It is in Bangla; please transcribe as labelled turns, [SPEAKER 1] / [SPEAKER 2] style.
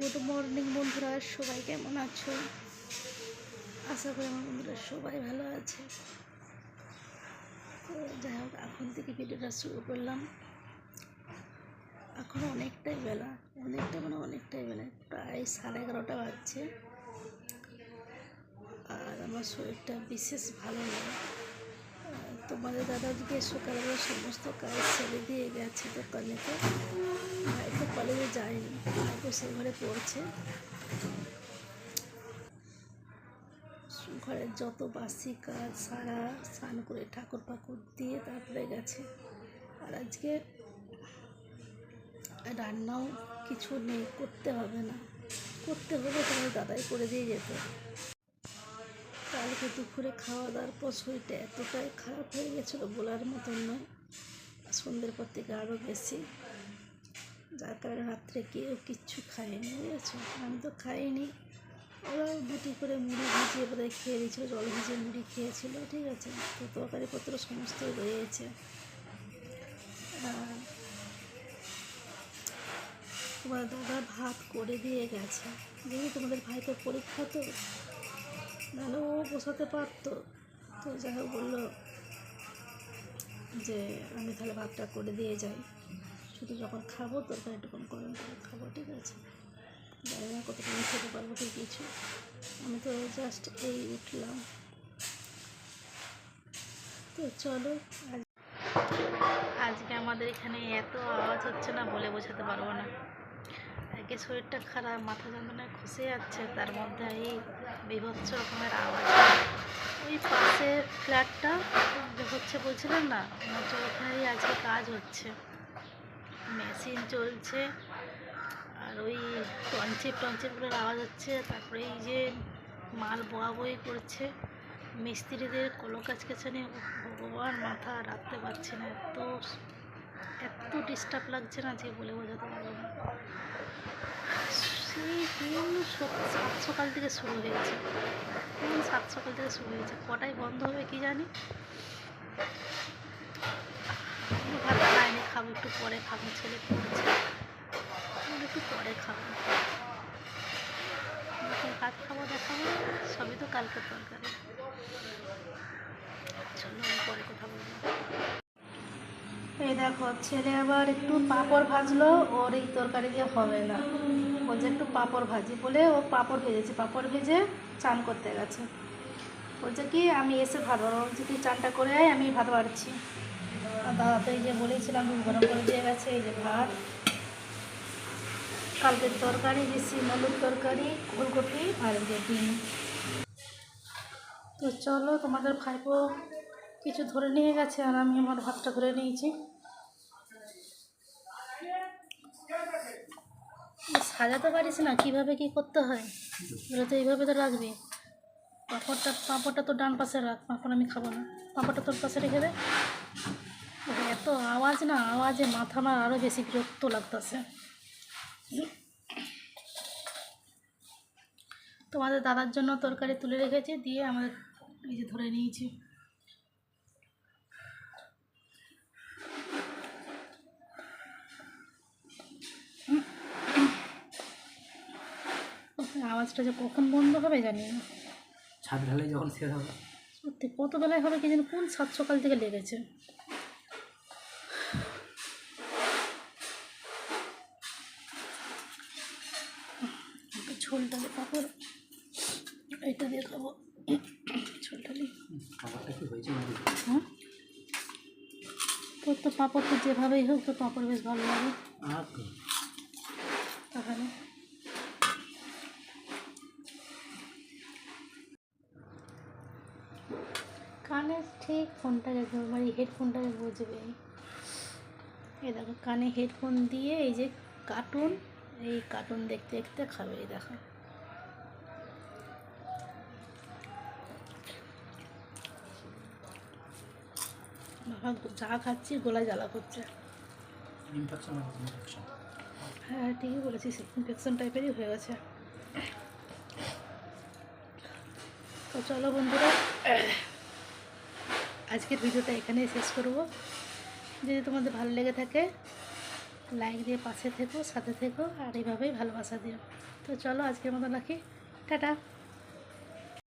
[SPEAKER 1] গুড মর্নিং বন্ধুরা, সবাই কেমন আছো? আশা করি আমার বন্ধুরা সবাই ভালো আছে। তো যাই হোক, এখন থেকে ভিডিওটা শুরু করলাম। এখন অনেকটাই বেলা, অনেকটাই বেলা, প্রায় 11:30 বাজছে। আর আমার শরীরটা বিশেষ ভালো নয়। তোমাদের দাদা আজকে সকালবেলা সমস্ত কাজ ছেড়ে দিয়ে গেছে দোকানেতে। ভাইতো কলেজে যায়নি, ভাইতো সে ঘরে পড়ছে। ঘরের যত বাসি কাজ সারা, স্নান করে ঠাকুর পাকুর দিয়ে তারপরে গেছে। আর আজকে রান্নাও কিছু নেই, করতে হবে না, করতে হলে তোমার দাদাই করে দিয়ে যেত। কালকে দুপুরে খাওয়া দাওয়ার পর শরীরটা এতটাই খারাপ হয়ে গেছিলো বলার মতন নয়। সন্ধ্যের পর থেকে আরও বেশি, যার কারণে রাত্রে কেউ কিচ্ছু খায়নি, বুঝেছো? আমি তো খাইনি। ওরা দুটি করে মুড়ি ভিজিয়ে বোধহয় খেয়ে দিয়েছিলো, জল ভিজিয়ে মুড়ি খেয়েছিল, ঠিক আছে। তো তরকারিপত্র সমস্ত রয়েছে। তোমার দাদা ভাত করে দিয়ে গেছে, যেহেতু তোমাদের ভাইকে পরীক্ষা, তো নাহলে ও বসাতে পারতো। তো যাই হোক, বললো যে আমি তাহলে ভাতটা করে দিয়ে যাই, শুধু যখন খাবো তখন একটুক্ষণ গরম করে খাবো, ঠিক আছে। জানি না কতক্ষণ খেতে পারবো ঠিক কিছু। আমি তো জাস্ট এই উঠলাম। তো চলো, আজকে আমাদের এখানে এত আওয়াজ হচ্ছে না, বলে বোঝাতে পারবো না। আজকে শরীরটা খারাপ, মাথা যন্ত্রণায় খসে যাচ্ছে, তার মধ্যে এই বীভৎস রকমের আওয়াজ। ওই পাশের ফ্ল্যাটটা হচ্ছে বলছিলাম না, ওখানেই আজকে কাজ হচ্ছে, মেশিন চলছে। আর ওই টনচিপগুলোর আওয়াজ হচ্ছে। তারপরে এই যে মাল বই করছে, মিস্ত্রিদের কলকাচকাচানি, ভগবান, মাথা রাখতে পারছি না। এত ডিস্টার্ব লাগছে না যে বলে বোঝাতে পারবো না। সেই দিন 7 সকাল থেকে শুরু হয়েছে, কটায় বন্ধ হবে কি জানি। ভাত খাইনি, খাবো একটু পরে, খাবো, ছেলে পড়ছে, একটু পরে খাবো। ভাত খাবো, দেখাবো, সবই তো কালকের তরকারি। চলো আমি পরে কথা বলবো। এই দেখো, ছেলে আবার একটু পাঁপড় ভাজলো, ওর এই তরকারি দিয়ে হবে না, বলছে একটু পাঁপড় ভাজি বলে ও পাঁপড় ভেজেছে, পাঁপড় ভেজে চান করতে গেছে। বলছে কি আমি এসে ভাত বাড়বো, যদি চানটা করে আয়, আমি ভাত বাড়ছি। আর দাদা তো এই যে বলেছিলাম দুধ গরম করে দিয়ে গেছে। এই যে ভাত, কালকের তরকারি, যে শিম আলুর তরকারি, ফুলকপি আর যে ডিম। তো চলো, তোমাদের ভাইপো কিছু ধরে নিয়ে গেছে আর আমি আমার ভাতটা ধরে নিয়েছি। সাজাতে পারিস না কীভাবে কী করতে হয়, এগুলো তো এইভাবে তো রাখবি। পাঁপড়টা তো ডান পাশে রাখ, পাঁপড় আমি খাবো না, পাঁপড়টা তোর পাশে রেখে দে। এত আওয়াজ না, আওয়াজে মাথা আমার আরও বেশি বিরক্ত লাগতেছে। তোমাদের দাদার জন্য তরকারি তুলে রেখেছি, দিয়ে আমাদের এই যে ধরে নিয়েছি। আওয়াজটা যে কখন বন্ধ হবে জানি না।
[SPEAKER 2] ছাদ ঢালাই যখন শেষ হবে,
[SPEAKER 1] সত্যি কত বেলায় হবে কি জানি, কোন 7 সকাল থেকে লেগেছে। ঝোল ডালে পাঁপড়, এটা দিয়ে খাবো। ঝোল ডালি
[SPEAKER 2] খাবারটা কি হয়েছে?
[SPEAKER 1] হ্যাঁ, তোর তো পাঁপড় তো যেভাবেই হোক, তো পাঁপড় বেশ ভালো লাগে। তাহলে কানে ঠিক ফোনটাকে, মানে হেডফোনটাকে বুঝবে। এই দেখো, কানে হেডফোন দিয়ে এই যে কার্টুন, এই কার্টুন দেখতে দেখতে খাবে। এই দেখো, বাবা যা খাচ্ছি গলায় জ্বালা করছে। হ্যাঁ ঠিকই বলেছিস, ইনফেকশন টাইপেরই হয়ে গেছে। তো চলো বন্ধুরা, আজকের ভিডিওটা এখানেই শেষ করব। যদি তোমাদের ভালো লেগে থাকে লাইক দিয়ে পাশে থেকো, সাথে থেকো, আর এইভাবেই ভালোবাসা দিও। তো চলো আজকের মতো রাখি, টাটা।